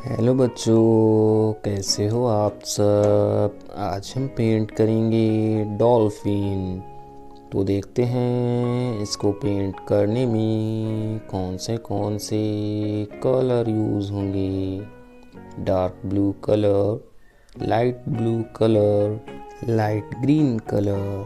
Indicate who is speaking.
Speaker 1: Hello बच्चों, कैसे हो आप सब। आज हम पेंट करेंगे डॉल्फिन। तो देखते हैं इसको पेंट करने में कौन से कलर यूज़ होंगे। Dark blue colour, light blue colour, light green colour.